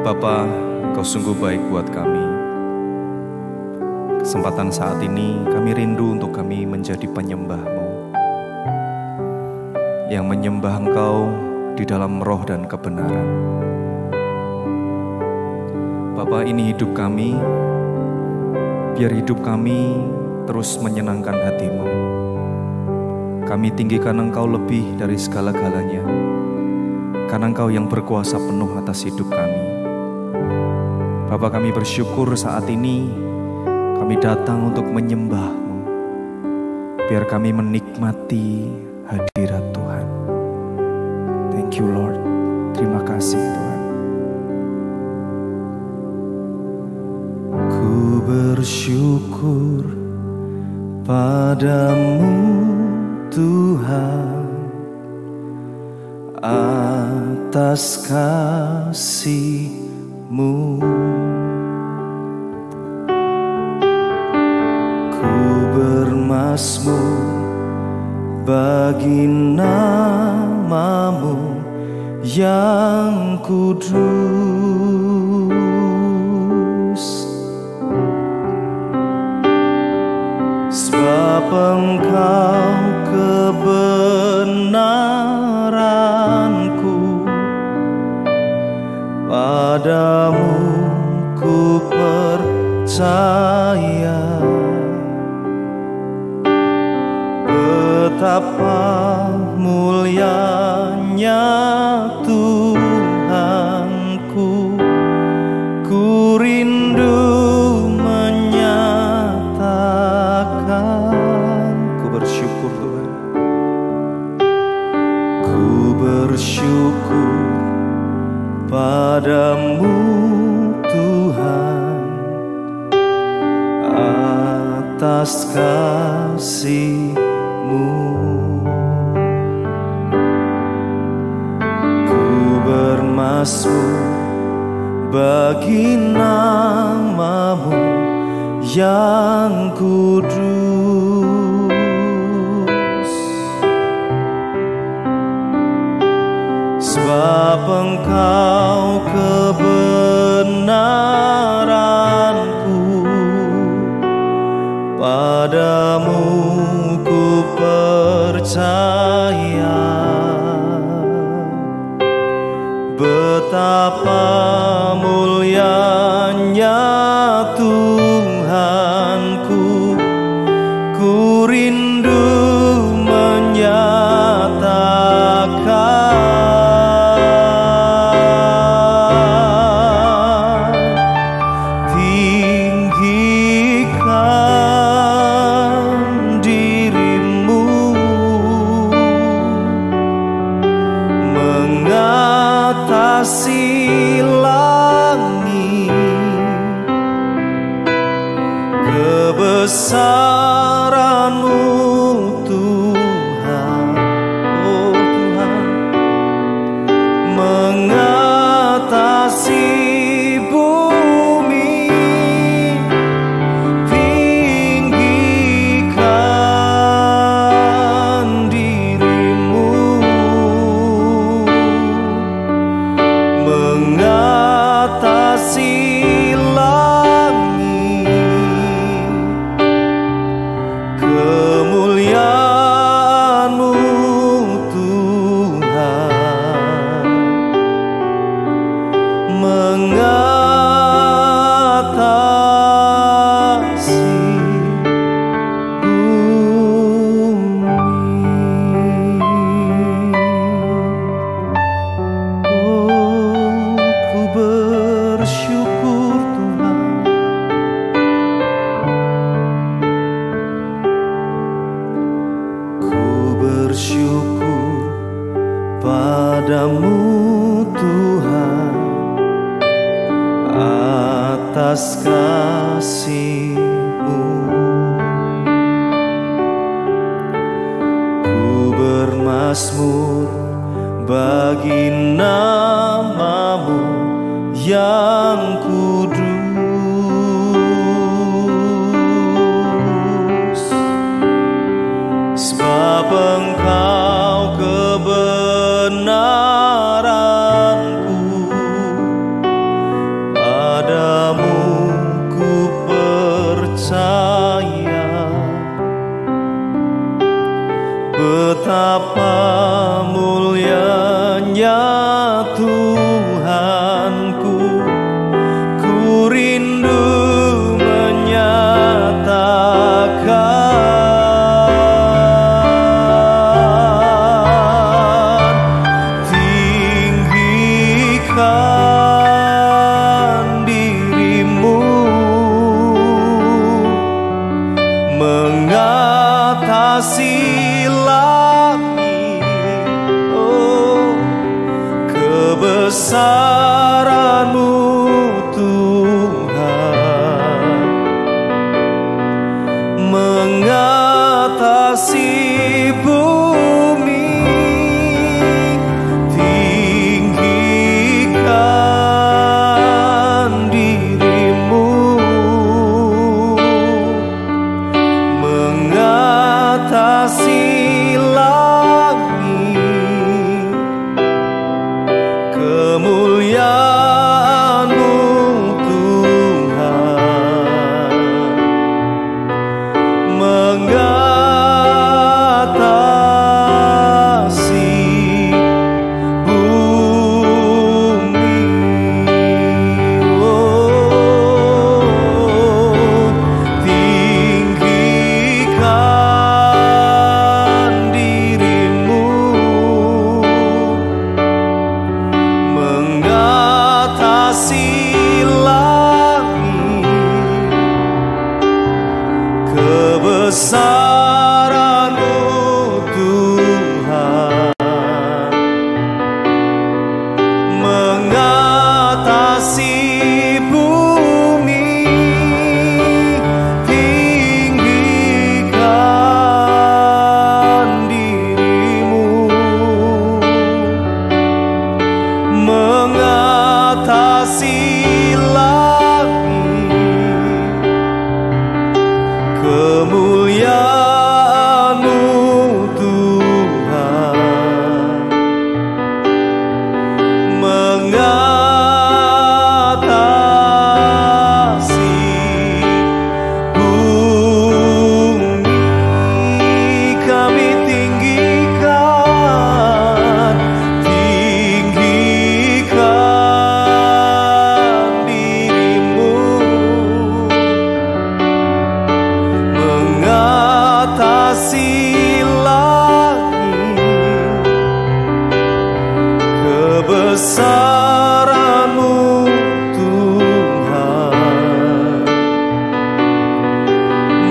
Bapa, Kau sungguh baik buat kami. Kesempatan saat ini kami rindu untuk kami menjadi penyembah-Mu, yang menyembah Engkau di dalam roh dan kebenaran. Bapa, ini hidup kami, biar hidup kami terus menyenangkan hati-Mu. Kami tinggikan Engkau lebih dari segala-galanya, karena Engkau yang berkuasa penuh atas hidup kami. Bapa, kami bersyukur saat ini kami datang untuk menyembah-Mu, biar kami menikmati hadirat Tuhan. Thank you Lord, terima kasih Tuhan. Ku bersyukur padamu Tuhan atas kasih-Mu. Ku bermazmur bagi nama-Mu yang kudus, sebab Engkau kebenaranku, padamu ku percaya. Betapa mulianya Tuhanku, ku rindu menyatakan. Ku bersyukur Tuhan, ku bersyukur padamu Tuhan atas kasih-Mu. Ku bermazmur bagi nama-Mu yang kudus, sebab Engkau kebenaranku, padamu ku percaya. Betapa mulianya Tuhanku, ku rindu menyatakan. Tinggikan diri-Mu mengatasi langit, kebesaran-Mu Tuhan, oh Tuhan, mengatasi bumi. Tinggikan diri-Mu mengatasi langit, kemuliaan-Mu Tuhan mengatasi bumi. Oh, ku bersyukur Tuhan, ku bersyukur padamu Tuhan atas kasih-Mu. Ku bermazmur bagi nama-Mu yang kudus, sebab Engkau kebenaranku, dirimu mengatasi langit. Oh, kebesaran-Mu Tuhan mengatasi bumi. Tinggikan dirimu mengatasi langit. Kemuliaan-Mu Tuhan mengatasi bumi. Oh, tinggikan dirimu mengatasi langit. Kebesaran-Mu Tuhan mengatasi bumi. Tinggikan dirimu mengatasi langit. Kemuliaan-Mu Tuhan mengatasi bumi. Kami tinggikan dirimu mengatasi langit. Kebesaran-Mu Tuhan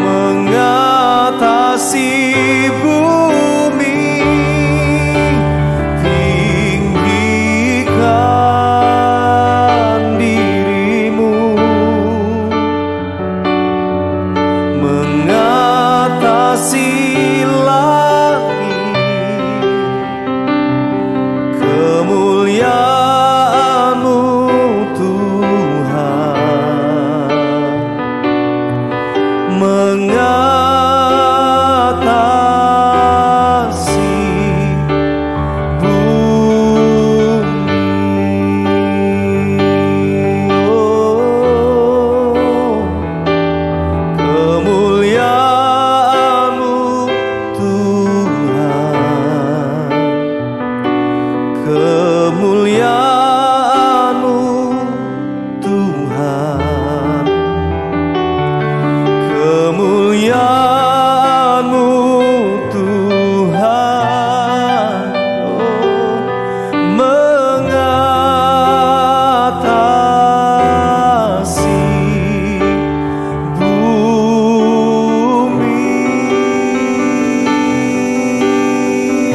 mengatasi bumi. Tinggikan dirimu mengatasi langit. Kemuliaan-Mu Tuhan mengatasi bumi. Oh, kemuliaan-Mu Tuhan, kemuliaan-Mu Tuhan, kemuliaan-Mu Tuhan, oh, mengatasi bumi.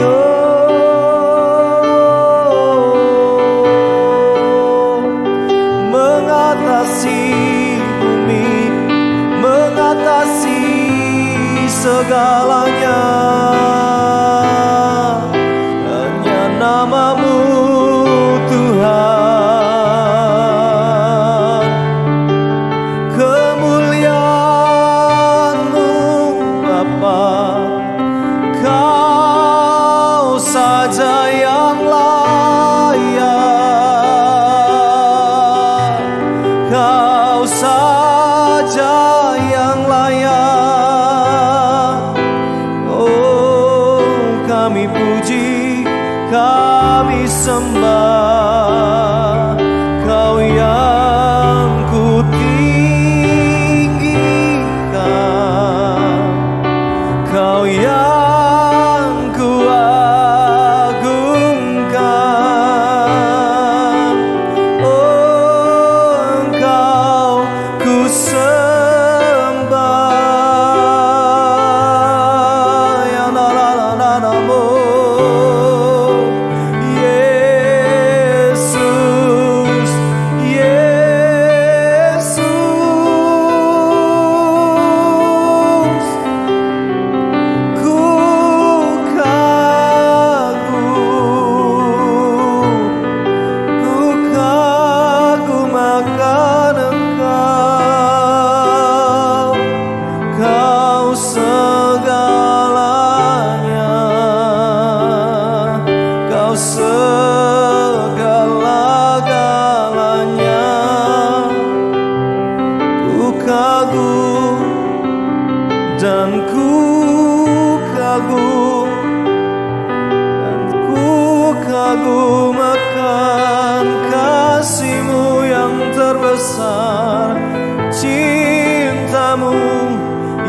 Oh, mengatasi bumi, mengatasi segalanya. Hanya nama-Mu Tuhan, kemuliaan-Mu Bapa. Kau saja yang layak, Kau saja yang layak. Oh, besar cintamu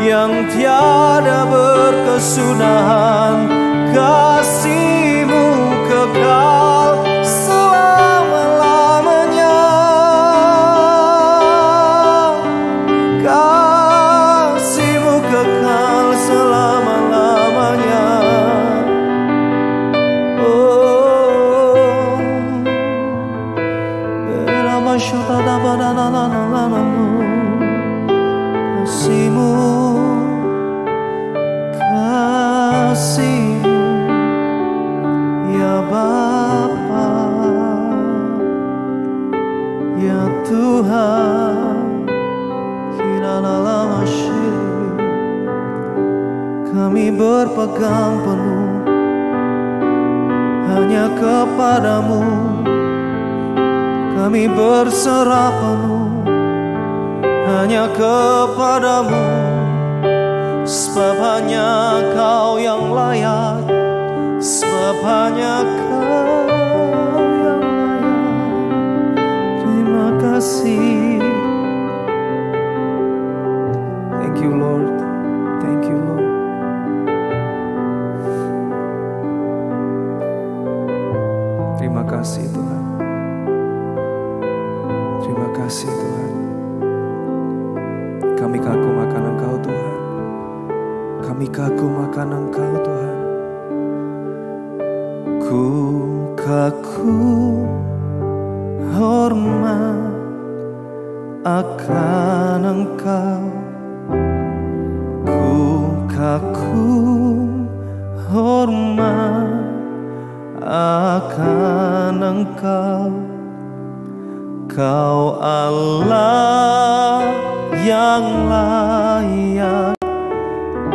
yang tiada berkesudahan, kasih-Mu kekal selama-lamanya. Kasih-Mu kekal selama-lamanya. Oh, kasih-Mu, kasih-Mu, ya Bapa, ya Tuhan, kami berpegang penuh hanya kepadamu, kami berserah penuh hanya kepadamu, sebab hanya Kau yang layak, sebab hanya Kau yang layak. Terima kasih. Thank you Lord, thank you Lord. Terima kasih Tuhan, terima kasih Tuhan. Kami kagum akan Engkau Tuhan, kami kagum akan Engkau Tuhan. Ku kagum hormat akan Engkau, ku kagum hormat akan Engkau. Kau Allah yang layak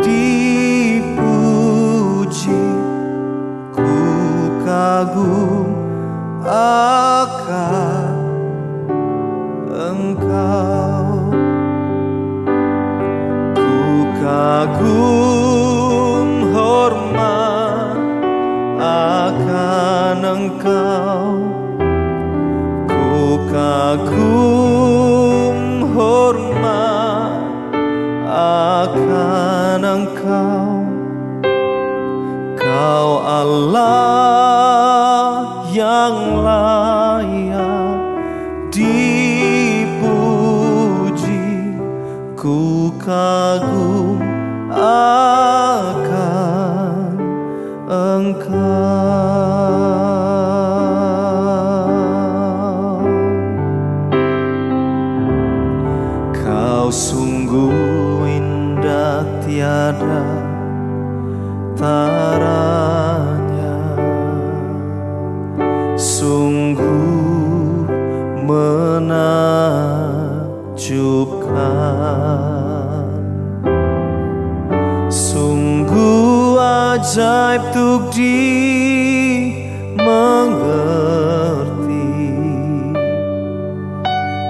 dipuji, ku kagum akan Engkau, ku kagum hormat akan Engkau, ku kagum hormat akan Engkau. Kau Allah yang layak dipuji, ku kagum akan Engkau. Kau sungguh indah tiada taranya, sungguh menakjubkan, sungguh ajaib tuk dimengerti,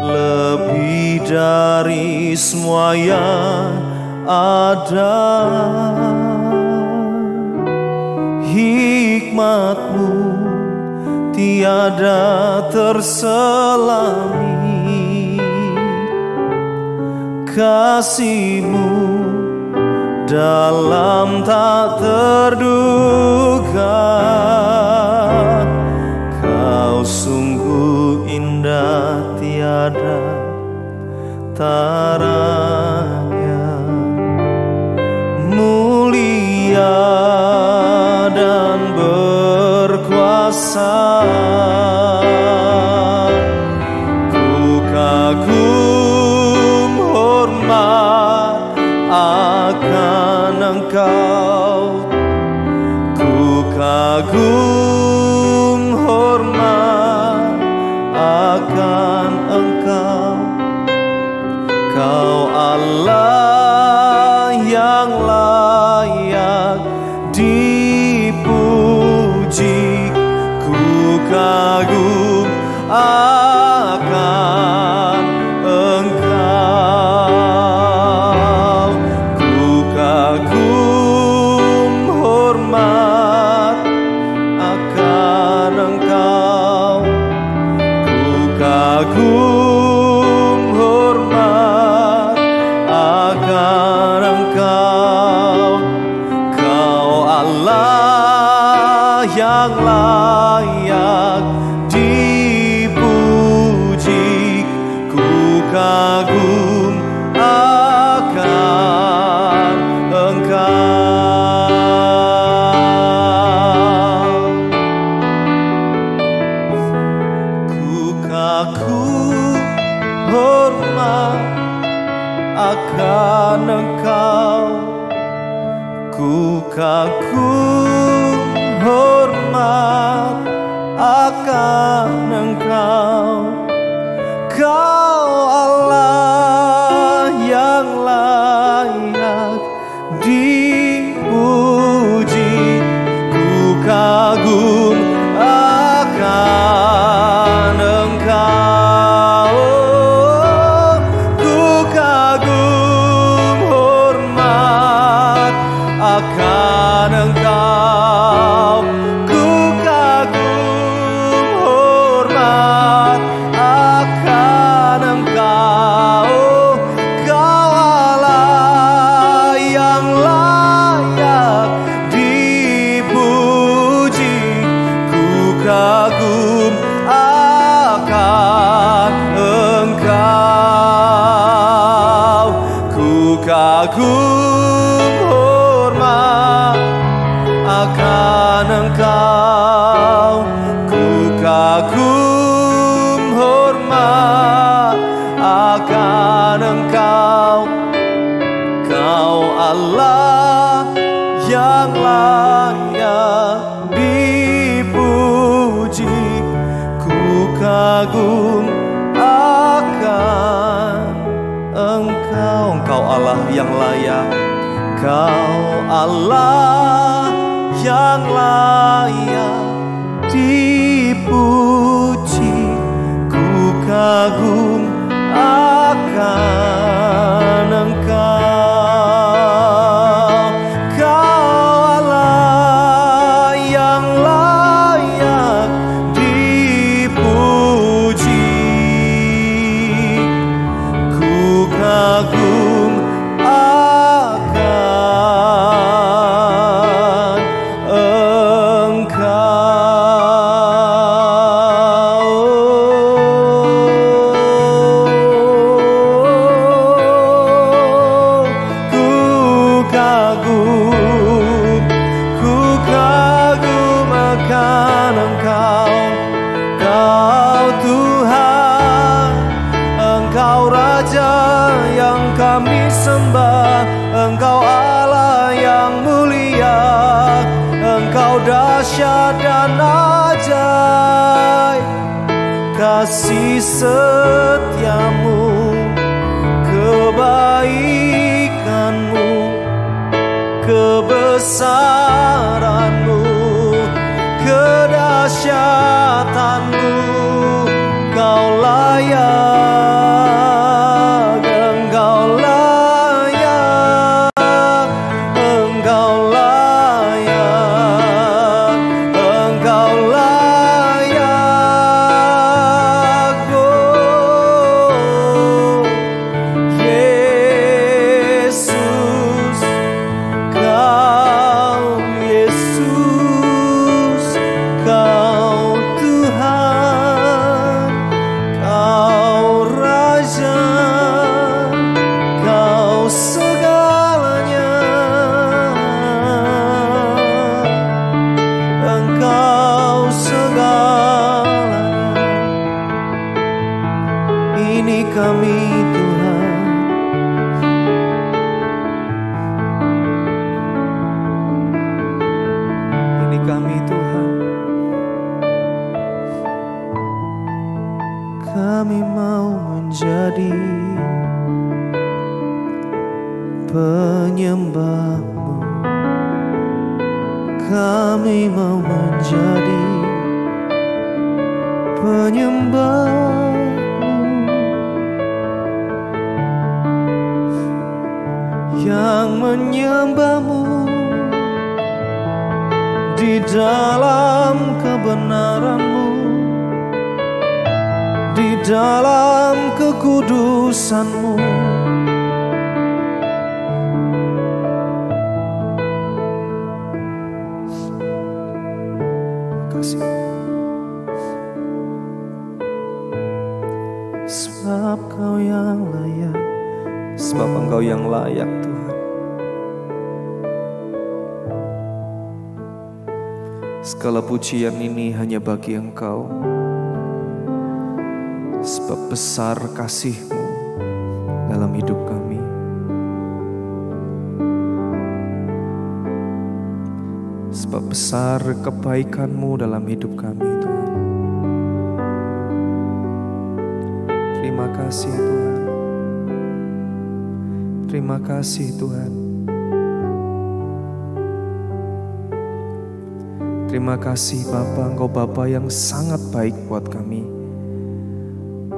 lebih dari semua yang ada. Hikmat-Mu tiada terselami, kasih-Mu dalam tak terduga. Kau sungguh indah tiada taranya, mulia dan berkuasa. Ku kagum hormat akan Engkau, ku kagum hormat akan Engkau. Kau Allah yang layak dipuji, ku kagum akan Engkau, ku kagum hormat akan Engkau, ku kagum kagum hormat akan Engkau, ku kagum hormat akan Engkau. Kau Allah yang layak dipuji, ku kagum akan Engkau, ku kagum hormat akan Engkau, ku kagum hormat akan Engkau. Kau Allah yang layak dipuji, ku kagum akan Engkau, ku kagum hormat akan Engkau, ku kagum hormat akan Engkau. Kau Allah yang layak dipuji, ku kagum akan Engkau. Engkau Allah yang layak, Kau Allah yang layak dipuji, ku kagum akan Engkau. Kau Allah yang layak dipuji, ku kagum akan Engkau. Ku kagum akan Engkau. Kau Tuhan, Engkau Raja yang kami sembah, Engkau Allah yang mulia, Engkau dahsyat dan ajaib. Kasih setiamu, kebaikanmu, kebesaranmu, kedahsyatanmu, Kau layak, Engkau layak, Engkau layak, Engkau layak. Oh, Yesus, Kau Yesus, Kau Tuhan, Kau Raja, Kau segalanya, Engkau segalanya. Ini kami Tuhan, ini kami Tuhan. Kami mau menjadi penyembah-Mu, kami mau menjadi penyembah-Mu, yang menyembah-Mu di dalam kebenaran-Mu, di dalam kekudusan-Mu. Makasih. Sebab Kau yang layak, sebab Engkau yang layak Tuhan. Segala pujian ini hanya bagi Engkau. sebab besar kasih-Mu dalam hidup kami. Sebab besar kebaikan-Mu dalam hidup kami, Tuhan. Terima kasih Tuhan. Terima kasih Tuhan. Terima kasih Bapa, Engkau Bapa yang sangat baik buat kami.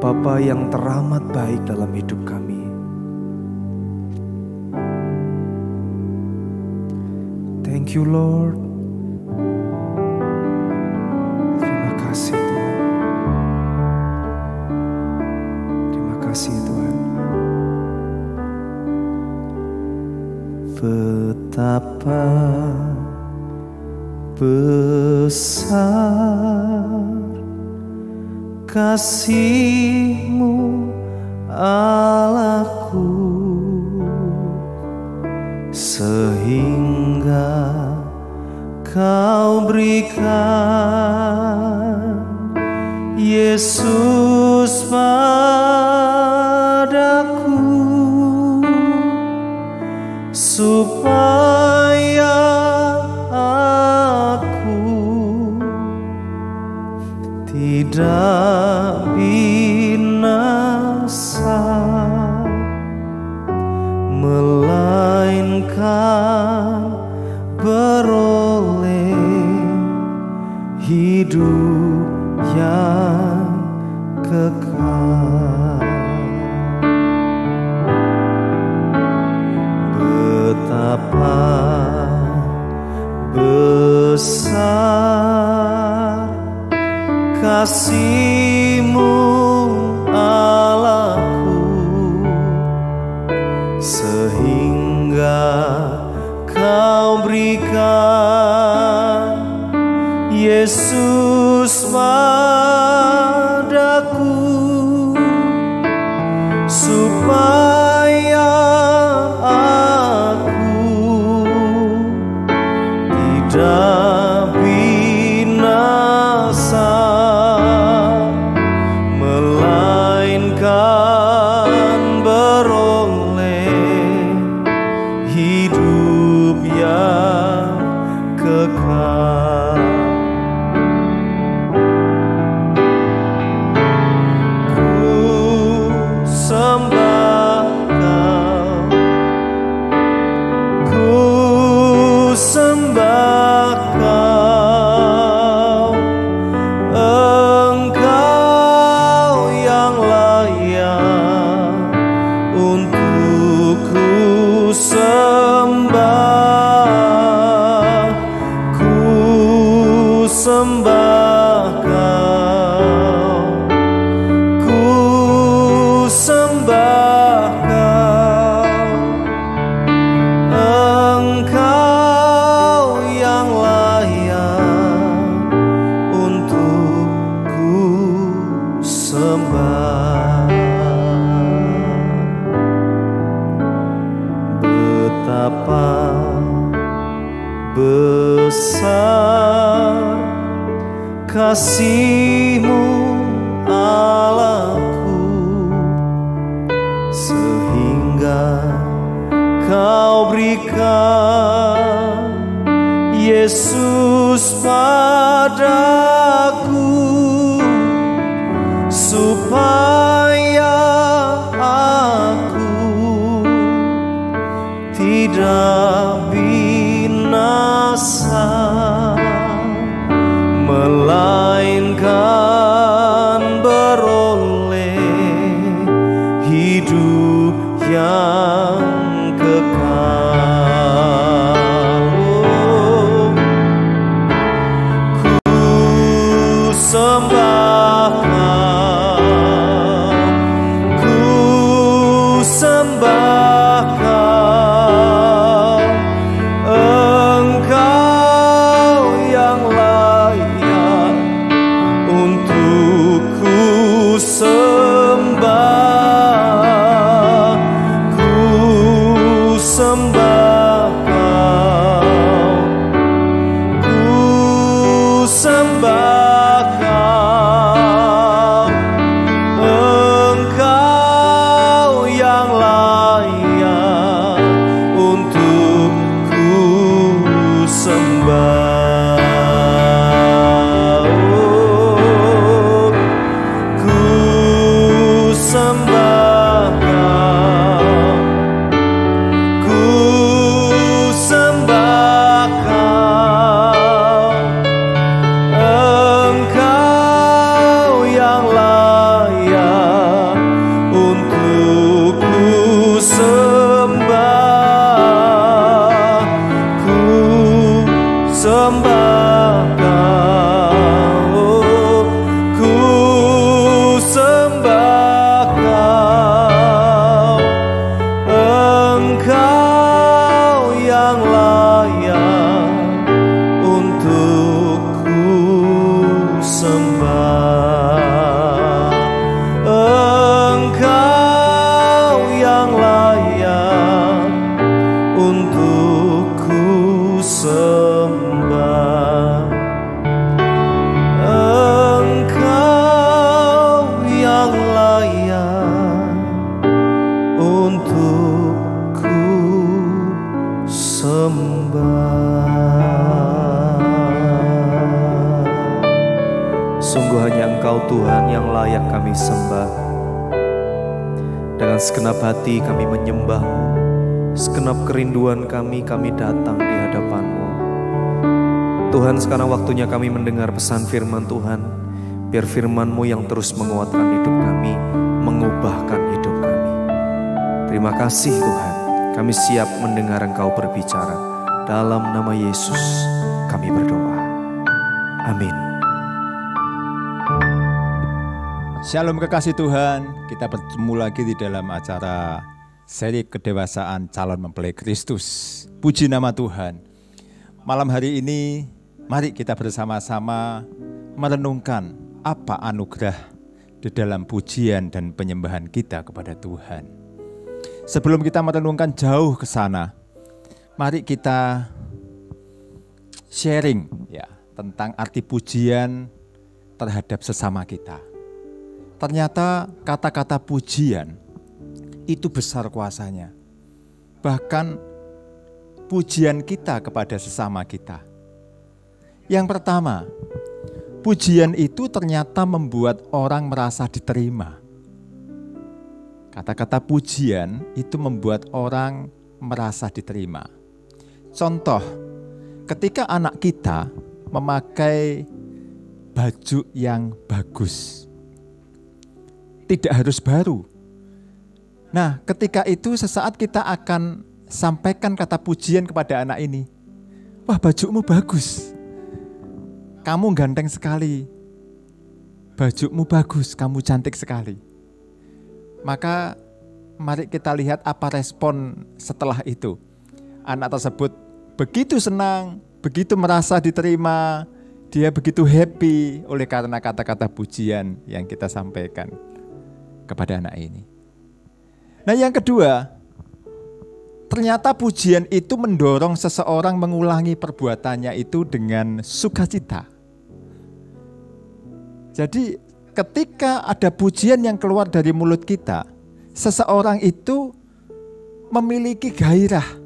Bapa yang teramat baik dalam hidup kami. Thank you Lord. Terima kasih Tuhan. Terima kasih Tuhan. Betapa besar kasih-Mu Allahku, sehingga Kau berikan Yesus padaku, supaya tidak binasa, melainkan beroleh hidup yang kekal. Betapa besar kasih-Mu Allahku, sehingga Kau berikan Yesus padaku, supaya aku tidak binasa, melainkan beroleh hidup yang kekal. Ku sembah Kau, ku sembah Kau, Engkau yang layak untuk ku sembah. Ku sembah Kau, ku sembah Kau, Engkau yang layak untuk ku sembah. Betapa besar kasih-Mu Allahku, sehingga Kau berikan Yesus padaku, supaya aku tidak binasa, melainkan beroleh hidup yang kekal. Ku sembah Kau, ku sembah Kau, sembah Kau, ku sembah Kau, Engkau yang layak untuk ku sembah, ku sembah Kau, ku sembah Kau, Engkau yang layak untuk ku sembah, Engkau yang layak untuk ku sembah, Engkau yang layak untuk ku sembah. Sungguh hanya Engkau Tuhan yang layak kami sembah. Dengan segenap hati kami menyembah-Mu, segenap kerinduan kami datang di hadapan-Mu. Tuhan, sekarang waktunya kami mendengar pesan firman Tuhan. Biar firman-Mu yang terus menguatkan hidup kami, mengubahkan hidup kami. Terima kasih Tuhan, kami siap mendengar Engkau berbicara. Dalam nama Yesus kami berdoa. Amin. Shalom kekasih Tuhan, kita bertemu lagi di dalam acara seri kedewasaan calon mempelai Kristus. Puji nama Tuhan. Malam hari ini, mari kita bersama-sama merenungkan apa anugerah di dalam pujian dan penyembahan kita kepada Tuhan. Sebelum kita merenungkan jauh ke sana, mari kita sharing ya tentang arti pujian terhadap sesama kita. Ternyata kata-kata pujian itu besar kuasanya. Bahkan pujian kita kepada sesama kita. Yang pertama, pujian itu ternyata membuat orang merasa diterima. Kata-kata pujian itu membuat orang merasa diterima. Contoh, ketika anak kita memakai baju yang bagus, tidak harus baru. Nah, ketika itu sesaat kita akan sampaikan kata pujian kepada anak ini. Wah, bajumu bagus. Kamu ganteng sekali. Bajumu bagus, kamu cantik sekali. Maka mari kita lihat apa respon setelah itu. Anak tersebut begitu senang, begitu merasa diterima, dia begitu happy oleh karena kata-kata pujian yang kita sampaikan kepada anak ini. Nah, yang kedua, ternyata pujian itu mendorong seseorang mengulangi perbuatannya itu dengan sukacita. Jadi ketika ada pujian yang keluar dari mulut kita, seseorang itu memiliki gairah,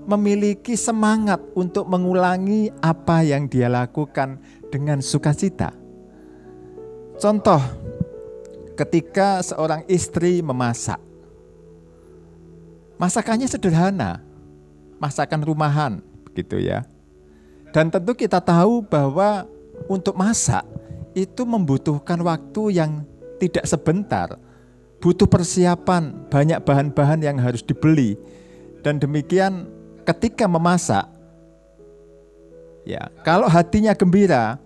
memiliki semangat untuk mengulangi apa yang dia lakukan dengan sukacita. Contoh, ketika seorang istri memasak, masakannya sederhana, masakan rumahan, begitu ya. Dan tentu kita tahu bahwa untuk masak itu membutuhkan waktu yang tidak sebentar, butuh persiapan, banyak bahan-bahan yang harus dibeli. Dan demikian ketika memasak, ya kalau hatinya gembira,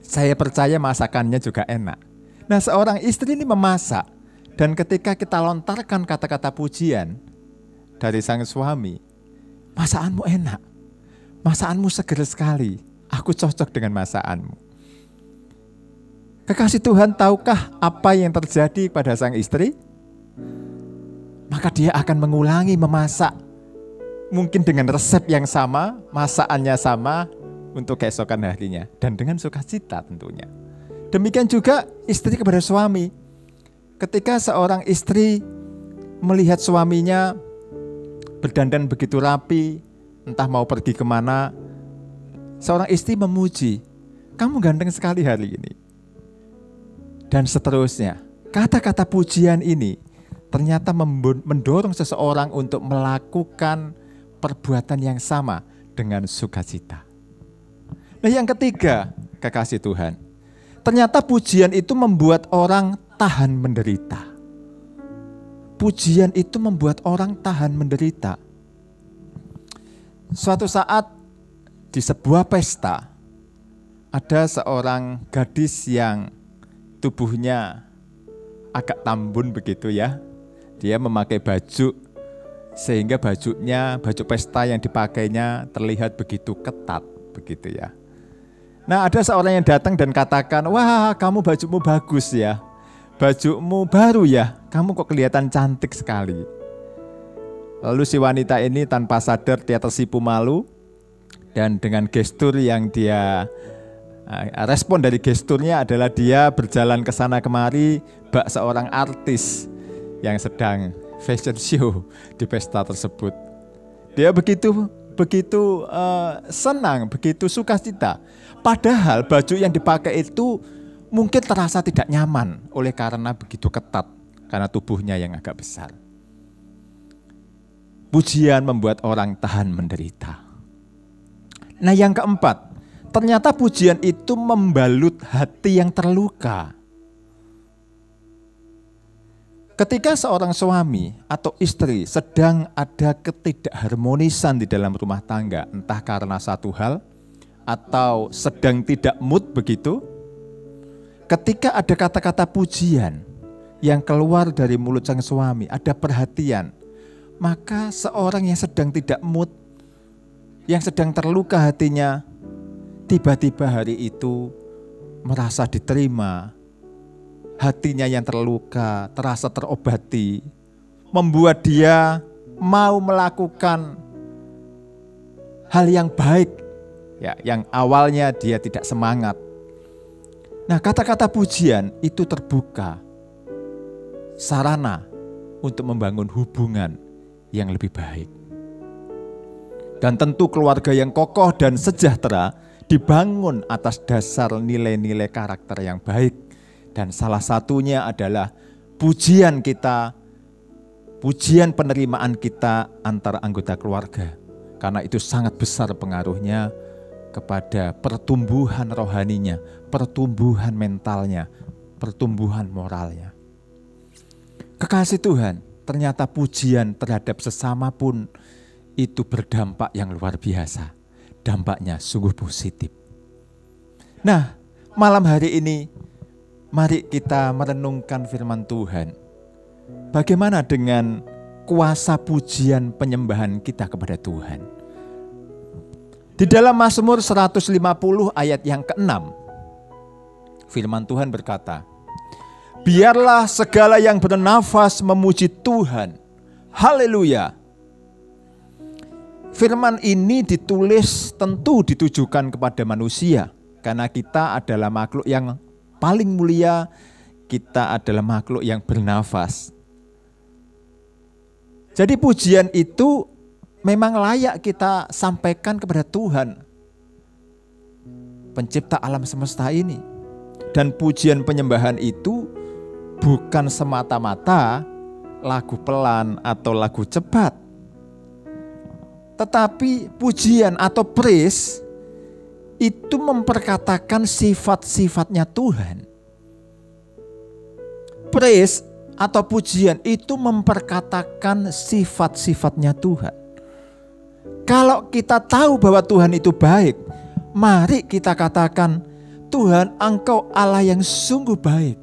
saya percaya masakannya juga enak. Nah, seorang istri ini memasak, dan ketika kita lontarkan kata-kata pujian dari sang suami, masakanmu enak, masakanmu seger sekali, aku cocok dengan masakanmu. Kekasih Tuhan, tahukah apa yang terjadi pada sang istri? Maka dia akan mengulangi memasak, mungkin dengan resep yang sama, masakannya sama untuk keesokan harinya, dan dengan sukacita tentunya. Demikian juga istri kepada suami. Ketika seorang istri melihat suaminya berdandan begitu rapi, entah mau pergi kemana, seorang istri memuji, kamu ganteng sekali hari ini. Dan seterusnya, kata-kata pujian ini ternyata mendorong seseorang untuk melakukan perbuatan yang sama dengan sukacita. Nah, yang ketiga, kekasih Tuhan, ternyata pujian itu membuat orang tahan menderita. Pujian itu membuat orang tahan menderita. Suatu saat di sebuah pesta, ada seorang gadis yang tubuhnya agak tambun begitu ya. Dia memakai baju sehingga baju pesta yang dipakainya terlihat begitu ketat begitu ya. Nah, ada seorang yang datang dan katakan, "Wah, kamu bajumu bagus ya. Bajumu baru ya. Kamu kok kelihatan cantik sekali." Lalu si wanita ini tanpa sadar dia tersipu malu, dan dengan gestur yang dia respon dari gesturnya adalah dia berjalan ke sana kemari bak seorang artis yang sedang fashion show di pesta tersebut. Dia begitu senang, begitu sukacita. Padahal baju yang dipakai itu mungkin terasa tidak nyaman oleh karena begitu ketat, karena tubuhnya yang agak besar. Pujian membuat orang tahan menderita. Nah, yang keempat, ternyata pujian itu membalut hati yang terluka. Ketika seorang suami atau istri sedang ada ketidakharmonisan di dalam rumah tangga, entah karena satu hal atau sedang tidak mood begitu, ketika ada kata-kata pujian yang keluar dari mulut sang suami, ada perhatian, maka seorang yang sedang tidak mood, yang sedang terluka hatinya, tiba-tiba hari itu merasa diterima. Hatinya yang terluka terasa terobati, membuat dia mau melakukan hal yang baik, ya, yang awalnya dia tidak semangat. Nah, kata-kata pujian itu terbuka sarana untuk membangun hubungan yang lebih baik. Dan tentu keluarga yang kokoh dan sejahtera dibangun atas dasar nilai-nilai karakter yang baik. Dan salah satunya adalah pujian kita, pujian penerimaan kita antara anggota keluarga. Karena itu sangat besar pengaruhnya kepada pertumbuhan rohaninya, pertumbuhan mentalnya, pertumbuhan moralnya. Kekasih Tuhan, ternyata pujian terhadap sesama pun itu berdampak yang luar biasa. Dampaknya sungguh positif. Nah, malam hari ini mari kita merenungkan firman Tuhan. Bagaimana dengan kuasa pujian penyembahan kita kepada Tuhan? Di dalam Mazmur 150 ayat yang ke-6, firman Tuhan berkata, "Biarlah segala yang bernafas memuji Tuhan. Haleluya." Firman ini ditulis tentu ditujukan kepada manusia, karena kita adalah makhluk yang paling mulia, kita adalah makhluk yang bernafas. Jadi pujian itu memang layak kita sampaikan kepada Tuhan, pencipta alam semesta ini. Dan pujian penyembahan itu bukan semata-mata lagu pelan atau lagu cepat. Tetapi pujian atau praise itu memperkatakan sifat-sifatnya Tuhan. Praise atau pujian itu memperkatakan sifat-sifatnya Tuhan. Kalau kita tahu bahwa Tuhan itu baik, mari kita katakan, "Tuhan, Engkau Allah yang sungguh baik."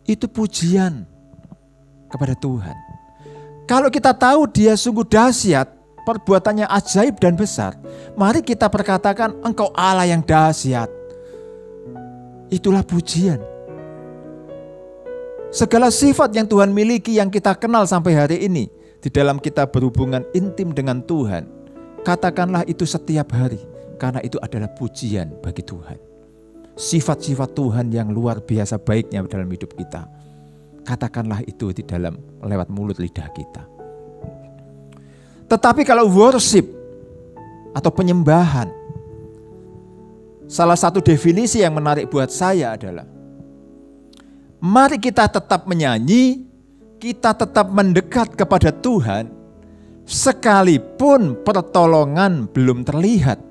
Itu pujian kepada Tuhan. Kalau kita tahu Dia sungguh dahsyat, perbuatannya ajaib dan besar, mari kita perkatakan, "Engkau Allah yang dahsyat." Itulah pujian. Segala sifat yang Tuhan miliki yang kita kenal sampai hari ini, di dalam kita berhubungan intim dengan Tuhan, katakanlah itu setiap hari, karena itu adalah pujian bagi Tuhan. Sifat-sifat Tuhan yang luar biasa baiknya dalam hidup kita, katakanlah itu di dalam lewat mulut lidah kita. Tetapi kalau worship atau penyembahan, salah satu definisi yang menarik buat saya adalah Mari kita tetap menyanyi, kita tetap mendekat kepada Tuhan, sekalipun pertolongan belum terlihat.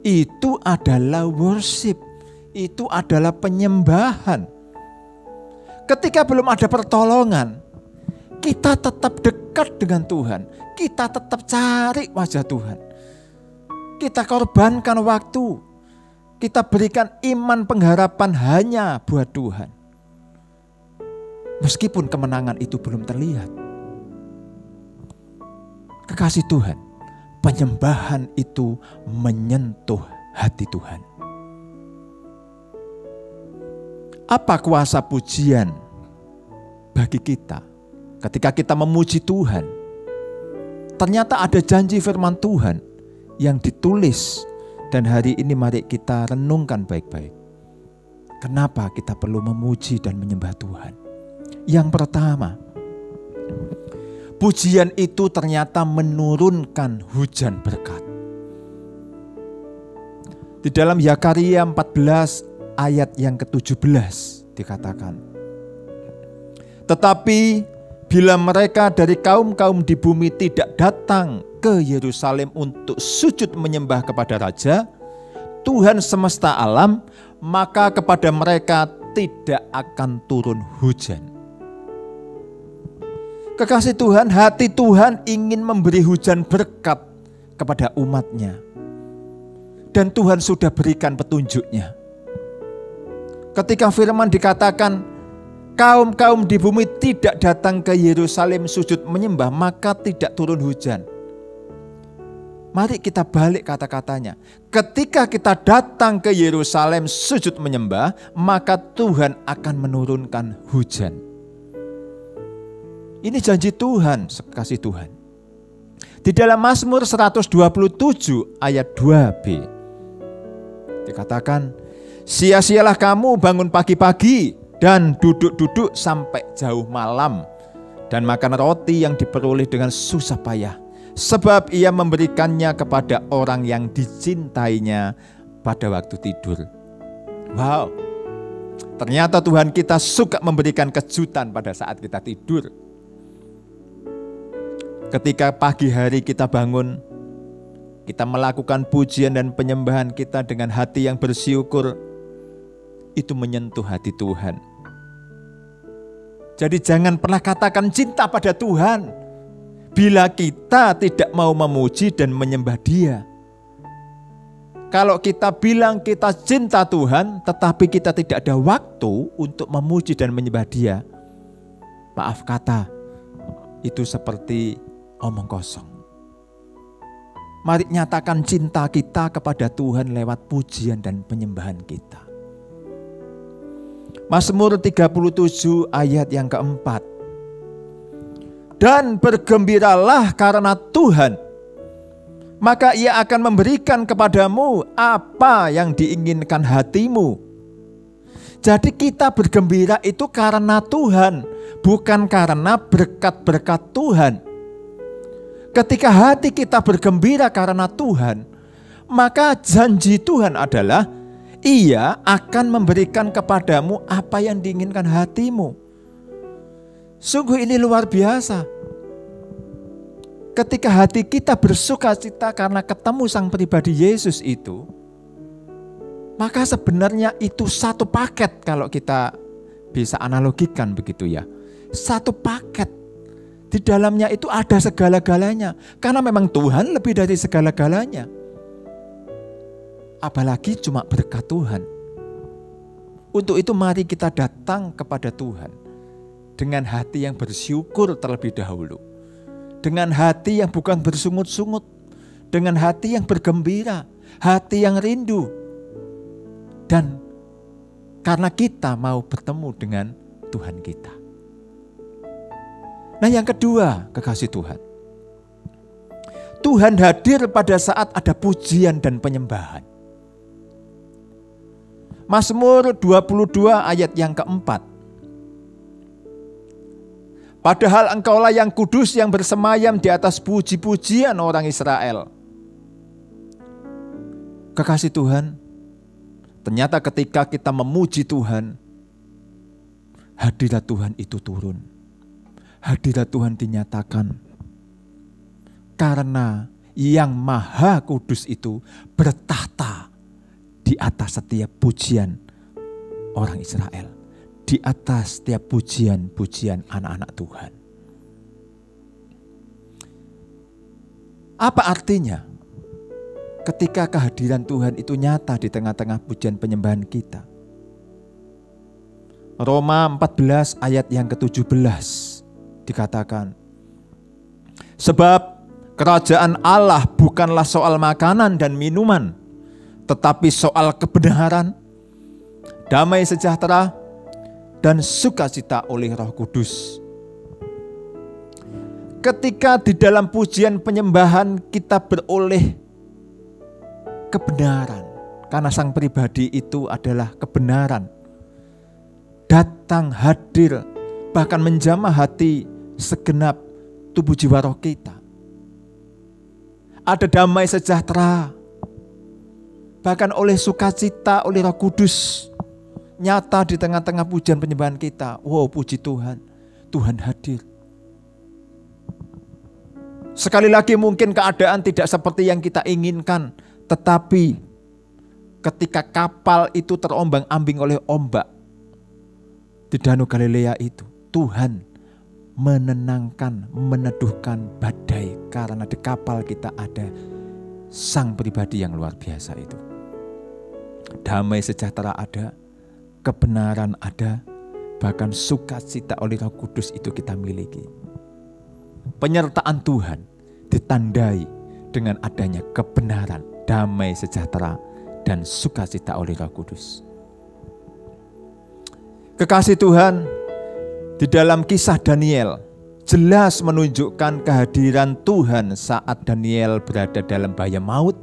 Itu adalah worship, itu adalah penyembahan. Ketika belum ada pertolongan, kita tetap dekat dengan Tuhan, kita tetap cari wajah Tuhan. Kita korbankan waktu, kita berikan iman pengharapan hanya buat Tuhan. Meskipun kemenangan itu belum terlihat. Kekasih Tuhan, penyembahan itu menyentuh hati Tuhan. Apa kuasa pujian bagi kita ketika kita memuji Tuhan? Ternyata ada janji firman Tuhan yang ditulis, dan hari ini mari kita renungkan baik-baik. Kenapa kita perlu memuji dan menyembah Tuhan? Yang pertama, pujian itu ternyata menurunkan hujan berkat. Di dalam Zakaria 14 ayat yang ke-17 dikatakan, tetapi bila mereka dari kaum-kaum di bumi tidak datang ke Yerusalem untuk sujud menyembah kepada Raja, Tuhan semesta alam, maka kepada mereka tidak akan turun hujan. Kekasih Tuhan, hati Tuhan ingin memberi hujan berkat kepada umatnya. Dan Tuhan sudah berikan petunjuknya. Ketika firman dikatakan, kaum-kaum di bumi tidak datang ke Yerusalem sujud menyembah, maka tidak turun hujan. Mari kita balik kata-katanya. Ketika kita datang ke Yerusalem sujud menyembah, maka Tuhan akan menurunkan hujan. Ini janji Tuhan, kasih Tuhan. Di dalam Mazmur 127 ayat 2b dikatakan, sia-sialah kamu bangun pagi-pagi dan duduk-duduk sampai jauh malam, dan makan roti yang diperoleh dengan susah payah, sebab ia memberikannya kepada orang yang dicintainya pada waktu tidur. Wow, ternyata Tuhan kita suka memberikan kejutan pada saat kita tidur. Ketika pagi hari kita bangun, kita melakukan pujian dan penyembahan kita dengan hati yang bersyukur, itu menyentuh hati Tuhan. Jadi jangan pernah katakan cinta pada Tuhan bila kita tidak mau memuji dan menyembah Dia. Kalau kita bilang kita cinta Tuhan, tetapi kita tidak ada waktu untuk memuji dan menyembah Dia, maaf kata, itu seperti omong kosong. Mari nyatakan cinta kita kepada Tuhan lewat pujian dan penyembahan kita. Mazmur 37 ayat yang keempat. Dan bergembiralah karena Tuhan, maka Ia akan memberikan kepadamu apa yang diinginkan hatimu. Jadi kita bergembira itu karena Tuhan, bukan karena berkat-berkat Tuhan. Ketika hati kita bergembira karena Tuhan, maka janji Tuhan adalah Ia akan memberikan kepadamu apa yang diinginkan hatimu. Sungguh ini luar biasa. Ketika hati kita bersuka cita karena ketemu Sang Pribadi Yesus itu, maka sebenarnya itu satu paket kalau kita bisa analogikan begitu ya. Satu paket. Di dalamnya itu ada segala-galanya. Karena memang Tuhan lebih dari segala-galanya. Apalagi cuma berkat Tuhan. Untuk itu mari kita datang kepada Tuhan dengan hati yang bersyukur terlebih dahulu. Dengan hati yang bukan bersungut-sungut. Dengan hati yang bergembira. Hati yang rindu. Dan karena kita mau bertemu dengan Tuhan kita. Nah yang kedua, kekasih Tuhan. Tuhan hadir pada saat ada pujian dan penyembahan. Mazmur 22 ayat yang keempat. Padahal engkaulah yang kudus yang bersemayam di atas puji-pujian orang Israel. Kekasih Tuhan, ternyata ketika kita memuji Tuhan, hadirat Tuhan itu turun. Hadirat Tuhan dinyatakan karena yang Maha Kudus itu bertahta di atas setiap pujian orang Israel, di atas setiap pujian-pujian anak-anak Tuhan. Apa artinya ketika kehadiran Tuhan itu nyata di tengah-tengah pujian penyembahan kita? Roma 14 ayat yang ke-17 dikatakan, sebab kerajaan Allah bukanlah soal makanan dan minuman, tetapi soal kebenaran, damai sejahtera, dan sukacita oleh Roh Kudus. Ketika di dalam pujian penyembahan kita beroleh kebenaran, karena sang pribadi itu adalah kebenaran, datang hadir, bahkan menjamah hati segenap tubuh jiwa roh kita. Ada damai sejahtera, bahkan oleh sukacita, oleh Roh Kudus, nyata di tengah-tengah pujian penyembahan kita. Wow, puji Tuhan, Tuhan hadir. Sekali lagi mungkin keadaan tidak seperti yang kita inginkan, tetapi ketika kapal itu terombang-ambing oleh ombak di Danau Galilea itu, Tuhan menenangkan, meneduhkan badai karena di kapal kita ada sang pribadi yang luar biasa itu. Damai sejahtera ada, kebenaran ada, bahkan sukacita oleh Roh Kudus itu kita miliki. Penyertaan Tuhan ditandai dengan adanya kebenaran, damai sejahtera, dan sukacita oleh Roh Kudus. Kekasih Tuhan, di dalam kisah Daniel jelas menunjukkan kehadiran Tuhan saat Daniel berada dalam bahaya maut.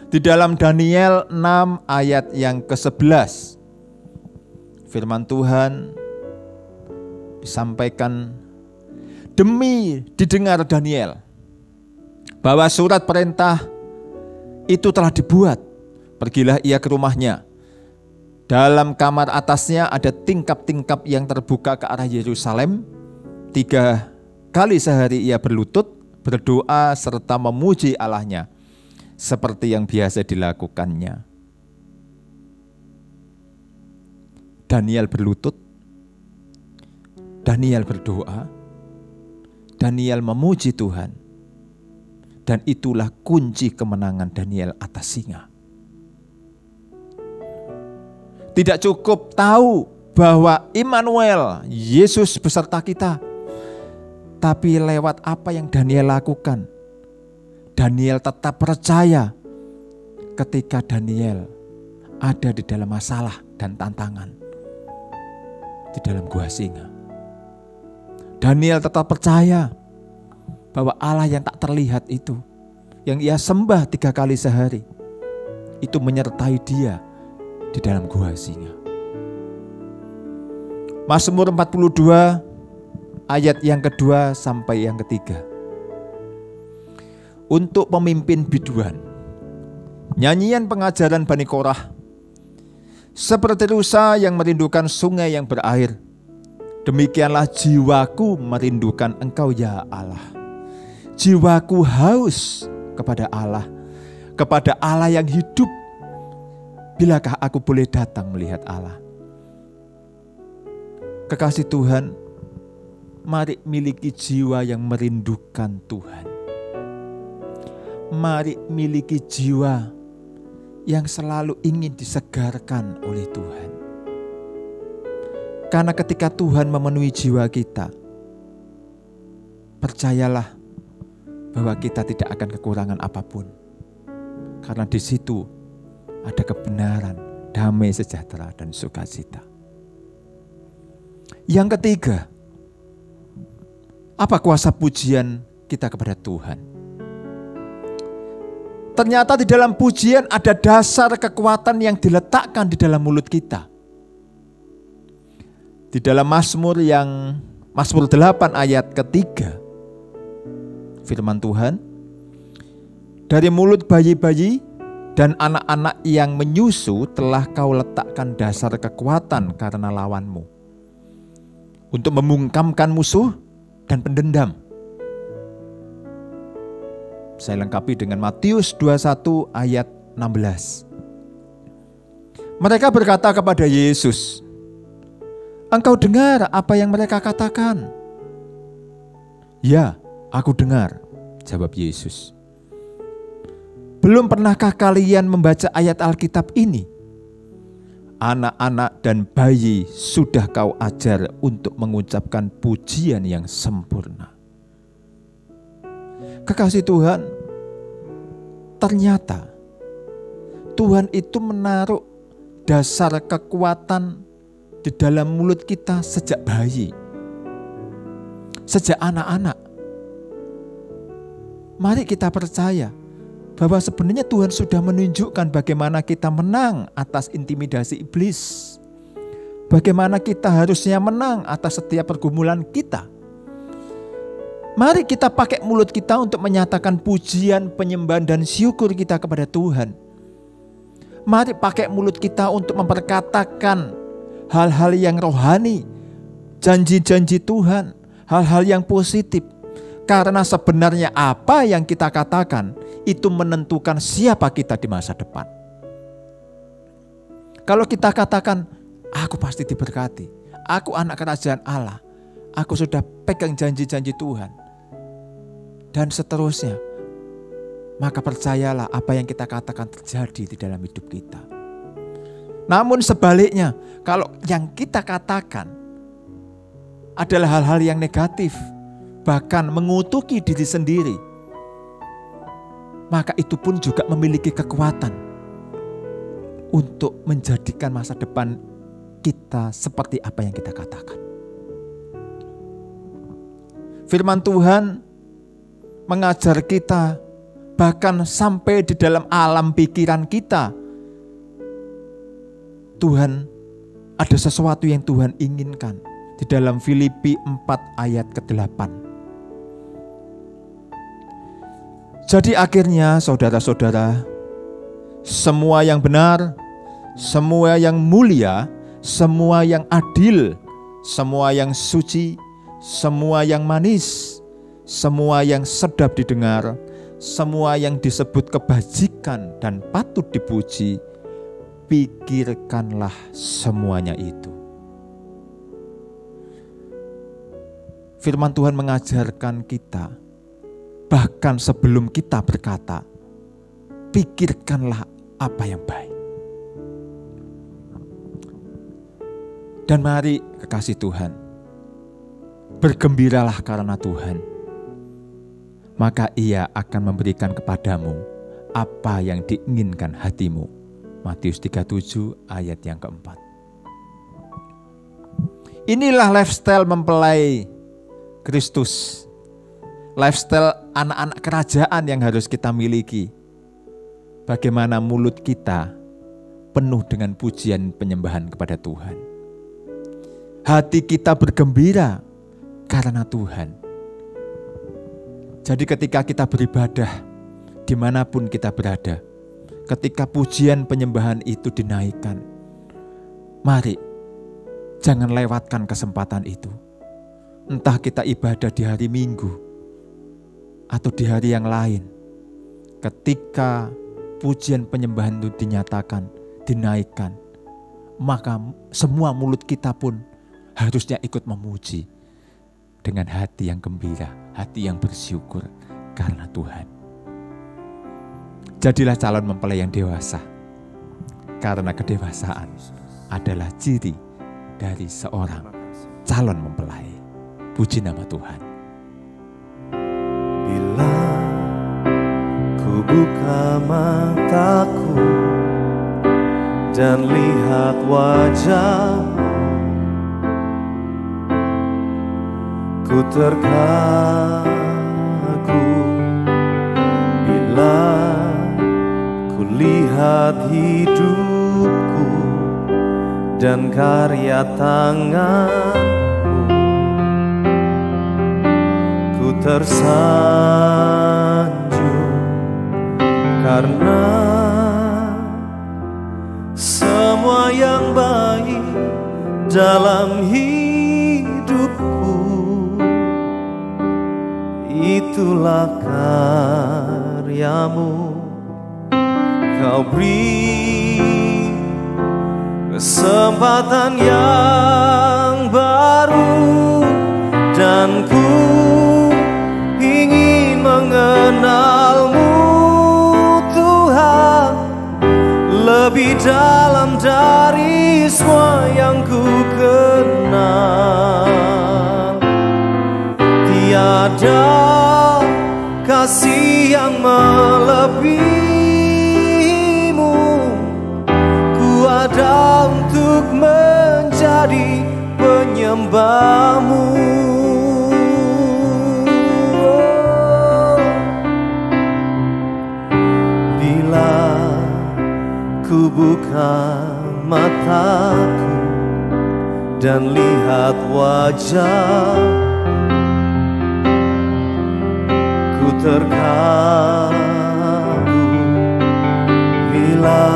Di dalam Daniel 6 ayat yang ke-11, firman Tuhan disampaikan, demi didengar Daniel bahwa surat perintah itu telah dibuat, pergilah ia ke rumahnya. Dalam kamar atasnya ada tingkap-tingkap yang terbuka ke arah Yerusalem. 3 kali sehari ia berlutut, berdoa serta memuji Allahnya seperti yang biasa dilakukannya. Daniel berlutut, Daniel berdoa, Daniel memuji Tuhan, dan itulah kunci kemenangan Daniel atas singa. Tidak cukup tahu bahwa Immanuel, Yesus beserta kita, tapi lewat apa yang Daniel lakukan, Daniel tetap percaya ketika Daniel ada di dalam masalah dan tantangan di dalam gua singa. Daniel tetap percaya bahwa Allah yang tak terlihat itu, yang ia sembah 3 kali sehari, itu menyertai dia di dalam gua singa. Mazmur 42 ayat yang kedua sampai yang ketiga. Untuk pemimpin biduan, nyanyian pengajaran Bani Korah, seperti rusa yang merindukan sungai yang berair, demikianlah jiwaku merindukan Engkau ya Allah. Jiwaku haus kepada Allah yang hidup. Bilakah aku boleh datang melihat Allah? Kekasih Tuhan, mari miliki jiwa yang merindukan Tuhan. Mari miliki jiwa yang selalu ingin disegarkan oleh Tuhan. Karena ketika Tuhan memenuhi jiwa kita, percayalah bahwa kita tidak akan kekurangan apapun. Karena di situ ada kebenaran, damai sejahtera, dan sukacita. Yang ketiga, apa kuasa pujian kita kepada Tuhan? Ternyata di dalam pujian ada dasar kekuatan yang diletakkan di dalam mulut kita. Di dalam Mazmur 8 ayat ketiga, firman Tuhan, dari mulut bayi-bayi dan anak-anak yang menyusu telah kau letakkan dasar kekuatan karena lawanmu. untuk membungkamkan musuh dan pendendam. Saya lengkapi dengan Matius 21 ayat 16. Mereka berkata kepada Yesus, "Engkau dengar apa yang mereka katakan?" "Ya, aku dengar," jawab Yesus. "Belum pernahkah kalian membaca ayat Alkitab ini? Anak-anak dan bayi sudah kau ajar untuk mengucapkan pujian yang sempurna." Kekasih Tuhan, ternyata Tuhan itu menaruh dasar kekuatan di dalam mulut kita sejak bayi, sejak anak-anak. Mari kita percaya bahwa sebenarnya Tuhan sudah menunjukkan bagaimana kita menang atas intimidasi iblis. Bagaimana kita harusnya menang atas setiap pergumulan kita. Mari kita pakai mulut kita untuk menyatakan pujian, penyembahan dan syukur kita kepada Tuhan. Mari pakai mulut kita untuk memperkatakan hal-hal yang rohani, janji-janji Tuhan, hal-hal yang positif. Karena sebenarnya apa yang kita katakan itu menentukan siapa kita di masa depan. Kalau kita katakan, aku pasti diberkati, aku anak kerajaan Allah, aku sudah pegang janji-janji Tuhan, dan seterusnya, maka percayalah apa yang kita katakan terjadi di dalam hidup kita. Namun sebaliknya, kalau yang kita katakan adalah hal-hal yang negatif, bahkan mengutuki diri sendiri, maka itu pun juga memiliki kekuatan untuk menjadikan masa depan kita seperti apa yang kita katakan. Firman Tuhan mengajar kita, bahkan sampai di dalam alam pikiran kita, Tuhan ada sesuatu yang Tuhan inginkan. Di dalam Filipi 4 ayat ke-8. Jadi akhirnya saudara-saudara, semua yang benar, semua yang mulia, semua yang adil, semua yang suci, semua yang manis, semua yang sedap didengar, semua yang disebut kebajikan dan patut dipuji, pikirkanlah semuanya itu. Firman Tuhan mengajarkan kita, bahkan sebelum kita berkata, pikirkanlah apa yang baik. Dan mari kekasih Tuhan, bergembiralah karena Tuhan, maka Ia akan memberikan kepadamu apa yang diinginkan hatimu. Matius 37 ayat yang keempat. Inilah lifestyle mempelai Kristus, lifestyle anak-anak kerajaan yang harus kita miliki. Bagaimana mulut kita penuh dengan pujian penyembahan kepada Tuhan. Hati kita bergembira karena Tuhan. Jadi ketika kita beribadah, dimanapun kita berada, ketika pujian penyembahan itu dinaikkan, mari jangan lewatkan kesempatan itu. Entah kita ibadah di hari Minggu atau di hari yang lain, ketika pujian penyembahan itu dinyatakan, dinaikkan, maka semua mulut kita pun harusnya ikut memuji dengan hati yang gembira, hati yang bersyukur karena Tuhan. Jadilah calon mempelai yang dewasa, karena kedewasaan adalah ciri dari seorang calon mempelai. Puji nama Tuhan. Bila ku buka mataku dan lihat wajah-Mu, ku terkagum. Bila ku lihat hidupku dan karya tangan, tersanjung karena semua yang baik dalam hidup itulah karyamu. Kau beri kesempatan yang baru, dan ku ingin mengenalmu Tuhan, lebih dalam dari semua yang ku kenal. Tiada kasih yang melebihimu, ku ada untuk menjadi penyembahmu. Bila ku buka mataku dan lihat wajah, ku terkagum. Bila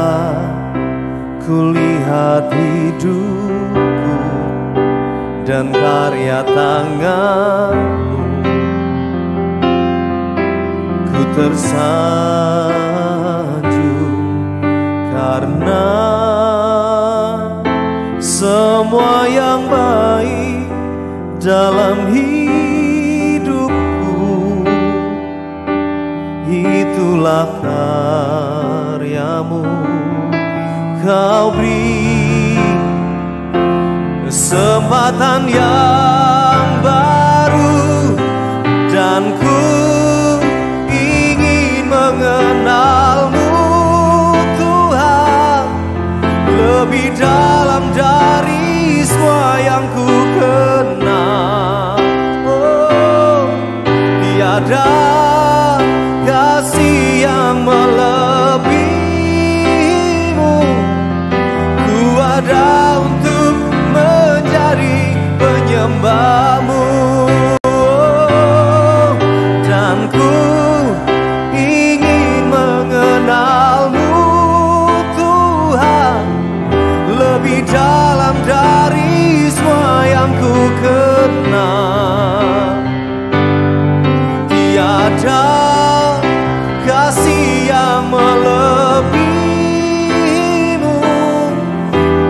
ku lihat hidupku dan karya tanganmu, ku tersanjung karena semua yang baik dalam hidupku itulah karyamu. Kau beri kesempatan yang baru, dan ku ingin mengenalmu Tuhan, lebih dalam dari semua yang ku kenal. Oh, tiada kasih yang melebihimu, ku ada untuk menjadi penyembahmu. Dan ku ingin mengenalmu Tuhan, lebih dalam dari semua yang ku kenal. Tiada kasih yang melebihimu,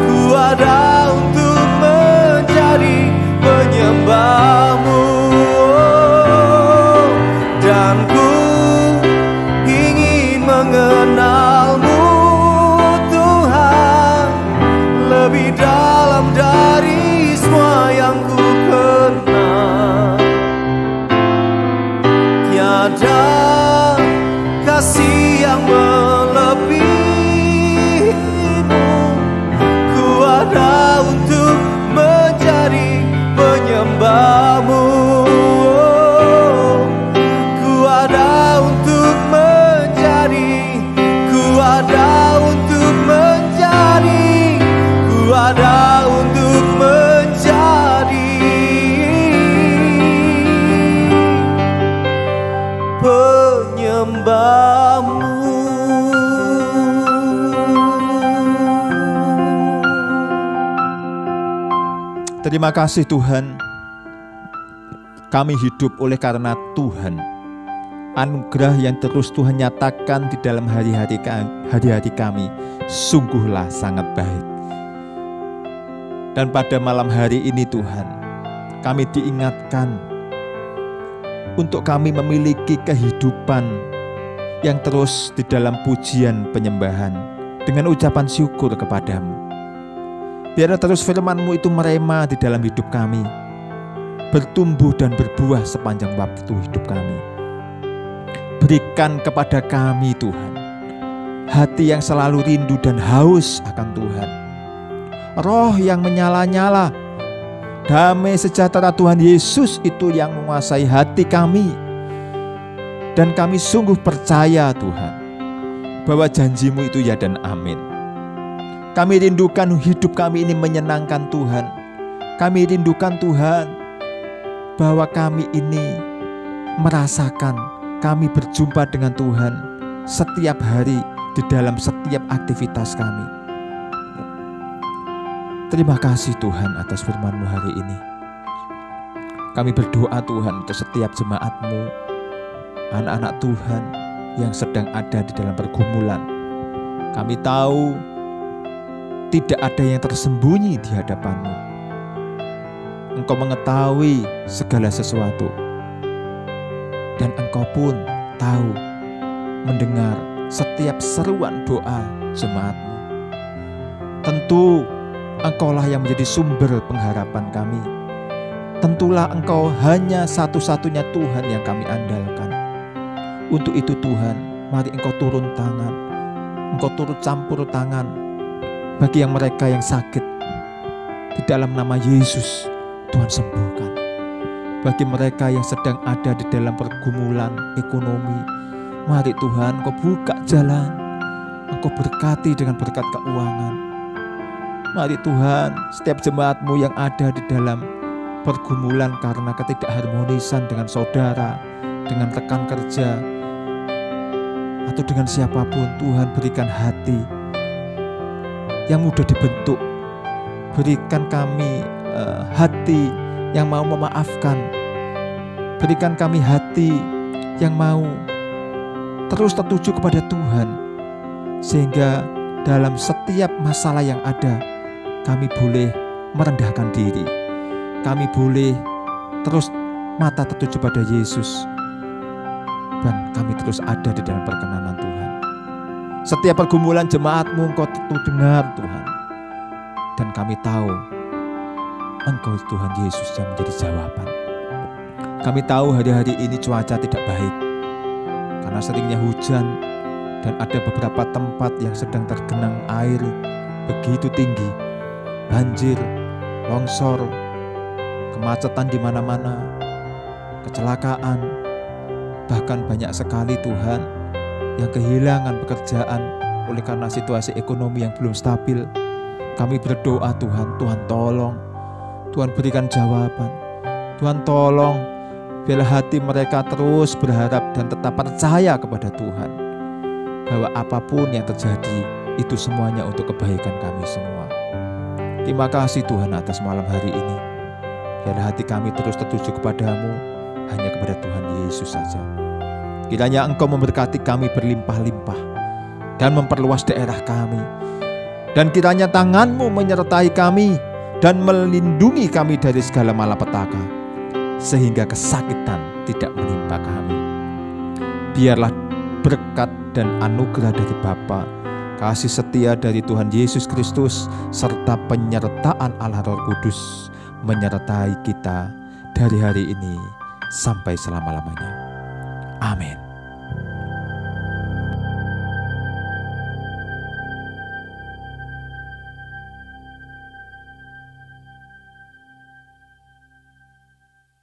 ku ada untuk menjadi penyembahmu. Dan ku ingin mengenalmu Tuhan, lebih dalam dari semua yang ku kenal. Tiada kasih yang melebihimu, ku ada untuk menjadi penyembahmu. Ku ada untuk menjadi, ku ada untuk menjadi, ku ada untuk menjadi penyembahmu. Terima kasih Tuhan, kami hidup oleh karena Tuhan. Anugerah yang terus Tuhan nyatakan di dalam hari-hari kami sungguhlah sangat baik. Dan pada malam hari ini Tuhan, kami diingatkan untuk kami memiliki kehidupan yang terus di dalam pujian penyembahan dengan ucapan syukur kepadamu. Biarlah terus firman-Mu itu merema di dalam hidup kami, bertumbuh dan berbuah sepanjang waktu hidup kami. Berikan kepada kami Tuhan hati yang selalu rindu dan haus akan Tuhan, roh yang menyala-nyala. Damai sejahtera Tuhan Yesus itu yang menguasai hati kami. Dan kami sungguh percaya Tuhan bahwa janji-Mu itu ya dan amin. Kami rindukan hidup kami ini menyenangkan Tuhan. Kami rindukan Tuhan bahwa kami ini merasakan kami berjumpa dengan Tuhan setiap hari di dalam setiap aktivitas kami. Terima kasih Tuhan atas firman-Mu hari ini. Kami berdoa Tuhan untuk setiap jemaat-Mu anak-anak Tuhan yang sedang ada di dalam pergumulan. Kami tahu tidak ada yang tersembunyi di hadapan-Mu. Engkau mengetahui segala sesuatu, dan Engkau pun tahu, mendengar setiap seruan doa jemaat-Mu. Tentu Engkaulah yang menjadi sumber pengharapan kami. Tentulah Engkau hanya satu-satunya Tuhan yang kami andalkan. Untuk itu Tuhan, mari Engkau turun tangan, Engkau turut campur tangan bagi yang mereka yang sakit. Di dalam nama Yesus, Tuhan sembuhkan. Bagi mereka yang sedang ada di dalam pergumulan ekonomi, mari Tuhan Engkau buka jalan, Engkau berkati dengan berkat keuangan. Mari Tuhan, setiap jemaat-Mu yang ada di dalam pergumulan karena ketidakharmonisan dengan saudara, dengan rekan kerja, atau dengan siapapun, Tuhan berikan hati yang mudah dibentuk. Berikan kami hati yang mau memaafkan. Berikan kami hati yang mau terus tertuju kepada Tuhan, sehingga dalam setiap masalah yang ada, kami boleh merendahkan diri. Kami boleh terus mata tertuju pada Yesus, dan kami terus ada di dalam perkenanan Tuhan. Setiap pergumulan jemaat-Mu Engkau tentu dengar Tuhan, dan kami tahu Engkau Tuhan Yesus yang menjadi jawaban. Kami tahu hari-hari ini cuaca tidak baik karena seringnya hujan, dan ada beberapa tempat yang sedang tergenang air begitu tinggi, banjir, longsor, kemacetan di mana-mana, kecelakaan, bahkan banyak sekali Tuhan yang kehilangan pekerjaan oleh karena situasi ekonomi yang belum stabil. Kami berdoa Tuhan, Tuhan tolong, Tuhan berikan jawaban, Tuhan tolong, biarlah hati mereka terus berharap dan tetap percaya kepada Tuhan, bahwa apapun yang terjadi itu semuanya untuk kebaikan kami semua. Terima kasih Tuhan atas malam hari ini. Biarlah hati kami terus tertuju kepadamu, hanya kepada Tuhan Yesus saja. Kiranya Engkau memberkati kami berlimpah-limpah dan memperluas daerah kami. Dan kiranya tangan-Mu menyertai kami dan melindungi kami dari segala malapetaka, sehingga kesakitan tidak menimpa kami. Biarlah berkat dan anugerah dari Bapa, kasih setia dari Tuhan Yesus Kristus, serta penyertaan Allah Roh Kudus menyertai kita dari hari ini sampai selama-lamanya. Amin.